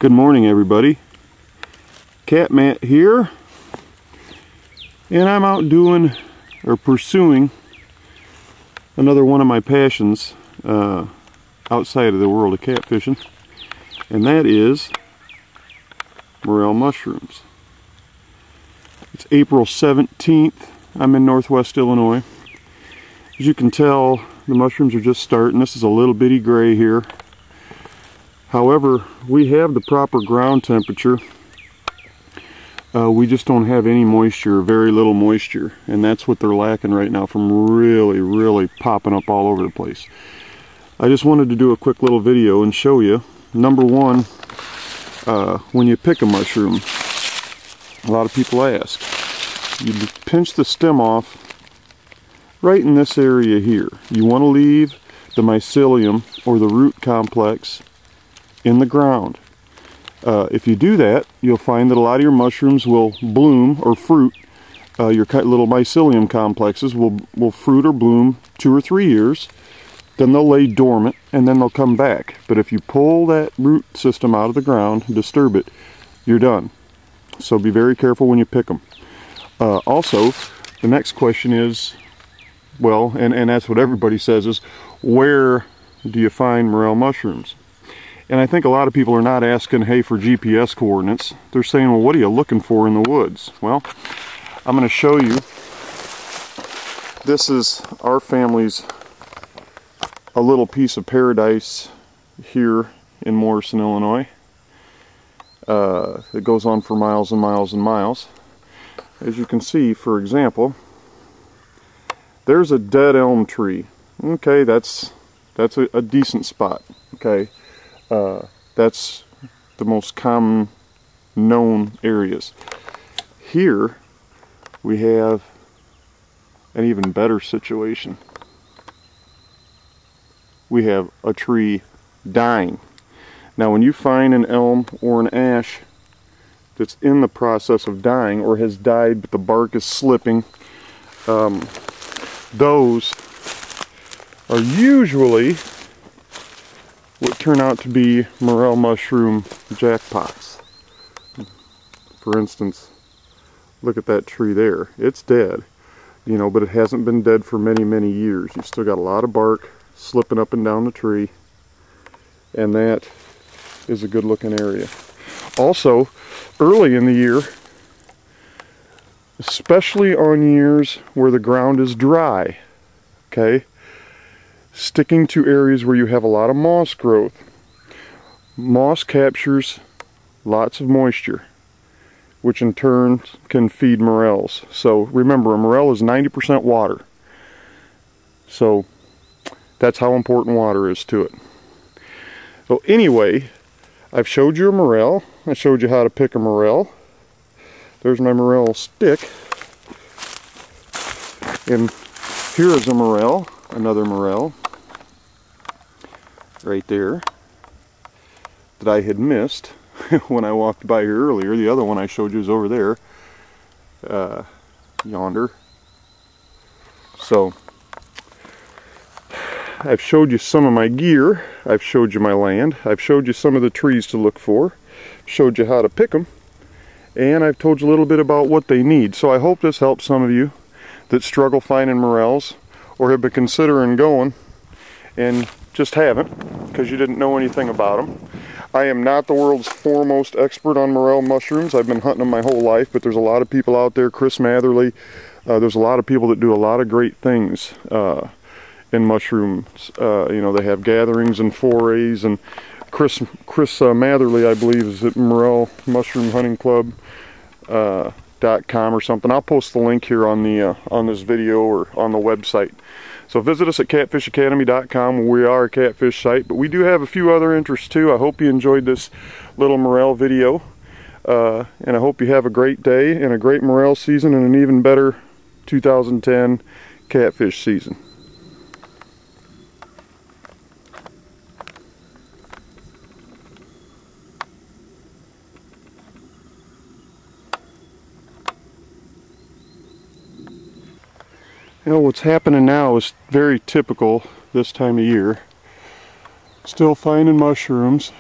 Good morning, everybody. Cat Matt here, and I'm out doing or pursuing another one of my passions outside of the world of catfishing, and that is morel mushrooms. It's April 17th. I'm in Northwest Illinois. As you can tell, the mushrooms are just starting. This is a little bitty gray here. However, we have the proper ground temperature. We just don't have any moisture, very little moisture, and that's what they're lacking right now from really popping up all over the place. I just wanted to do a quick little video and show you, number one, when you pick a mushroom, a lot of people ask, you pinch the stem off right in this area here. You want to leave the mycelium or the root complex in the ground. If you do that, you'll find that a lot of your mushrooms will bloom or fruit. Your little mycelium complexes will fruit or bloom 2 or 3 years. Then they'll lay dormant and then they'll come back. But if you pull that root system out of the ground, disturb it, you're done. So be very careful when you pick them. Also, the next question is, well, and that's what everybody says, is where do you find morel mushrooms? And I think a lot of people are not asking, hey, for GPS coordinates. They're saying, well, what are you looking for in the woods? Well, I'm going to show you. This is our family's a little piece of paradise here in Morrison, Illinois. It goes on for miles and miles and miles. As you can see, for example, there's a dead elm tree. Okay, that's a decent spot. Okay. That's the most common known areas. Here we have an even better situation. We have a tree dying. Now when you find an elm or an ash that's in the process of dying or has died but the bark is slipping, those are usually what turn out to be morel mushroom jackpots. For instance, look at that tree there. It's dead, you know, but it hasn't been dead for many years. You've still got a lot of bark slipping up and down the tree, and that is a good looking area. Also, early in the year, especially on years where the ground is dry, okay, sticking to areas where you have a lot of moss growth. Moss captures lots of moisture, which in turn can feed morels. So remember, a morel is 90% water. So that's how important water is to it. So anyway, I've showed you a morel. I showed you how to pick a morel. There's my morel stick. And here is a morel, another morel, right there, that I had missed when I walked by here earlier. The other one I showed you is over there, yonder. So I've showed you some of my gear, I've showed you my land, I've showed you some of the trees to look for, showed you how to pick them, and I've told you a little bit about what they need. So I hope this helps some of you that struggle finding morels or have been considering going and just haven't because you didn't know anything about them. I am not the world's foremost expert on morel mushrooms. I've been hunting them my whole life, but there's a lot of people out there, Chris Matherly, there's a lot of people that do a lot of great things in mushrooms. You know, they have gatherings and forays, and Chris Matherly, I believe, is at Morel Mushroom Hunting Club .com or something. I'll post the link here on the on this video or on the website. So visit us at catfishacademy.com, where we are a catfish site, but we do have a few other interests too. I hope you enjoyed this little morel video, and I hope you have a great day and a great morel season and an even better 2010 catfish season. You know, what's happening now is very typical this time of year. Still finding mushrooms.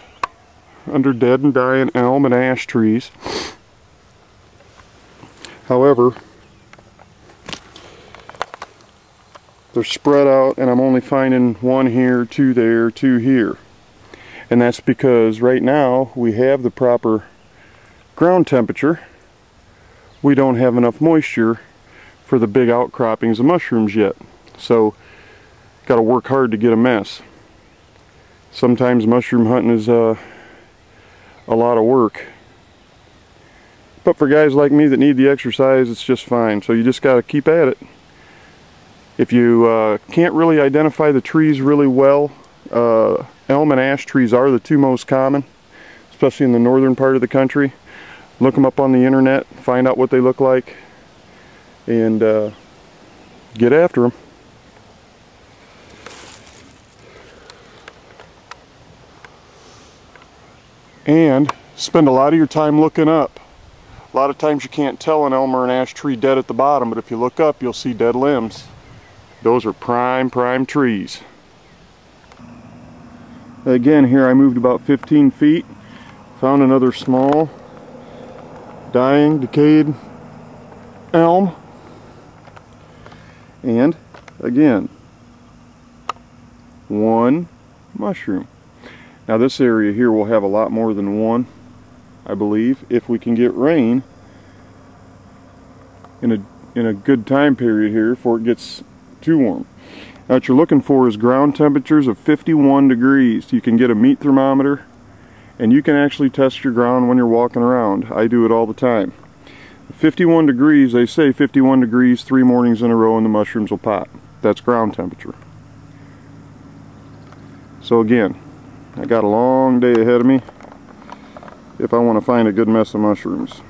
under dead and dying elm and ash trees. However, they're spread out, and I'm only finding one here, two there, two here. And that's because right now we have the proper ground temperature. We don't have enough moisture for the big outcroppings of mushrooms yet. So, got to work hard to get a mess. Sometimes mushroom hunting is a lot of work. But for guys like me that need the exercise, it's just fine. So you just got to keep at it. If you can't really identify the trees really well, elm and ash trees are the two most common, especially in the northern part of the country. Look them up on the internet, find out what they look like, and get after them. And spend a lot of your time looking up. A lot of times you can't tell an elm or an ash tree dead at the bottom, but if you look up, you'll see dead limbs. Those are prime trees. Again, here I moved about 15 feet, found another small, dying, decayed elm, and again, one mushroom. Now this area here will have a lot more than one, I believe, if we can get rain in a good time period here before it gets too warm. Now what you're looking for is ground temperatures of 51 degrees. You can get a meat thermometer and you can actually test your ground when you're walking around. I do it all the time. 51 degrees, they say 51 degrees 3 mornings in a row and the mushrooms will pop. That's ground temperature. So again, I got a long day ahead of me if I want to find a good mess of mushrooms.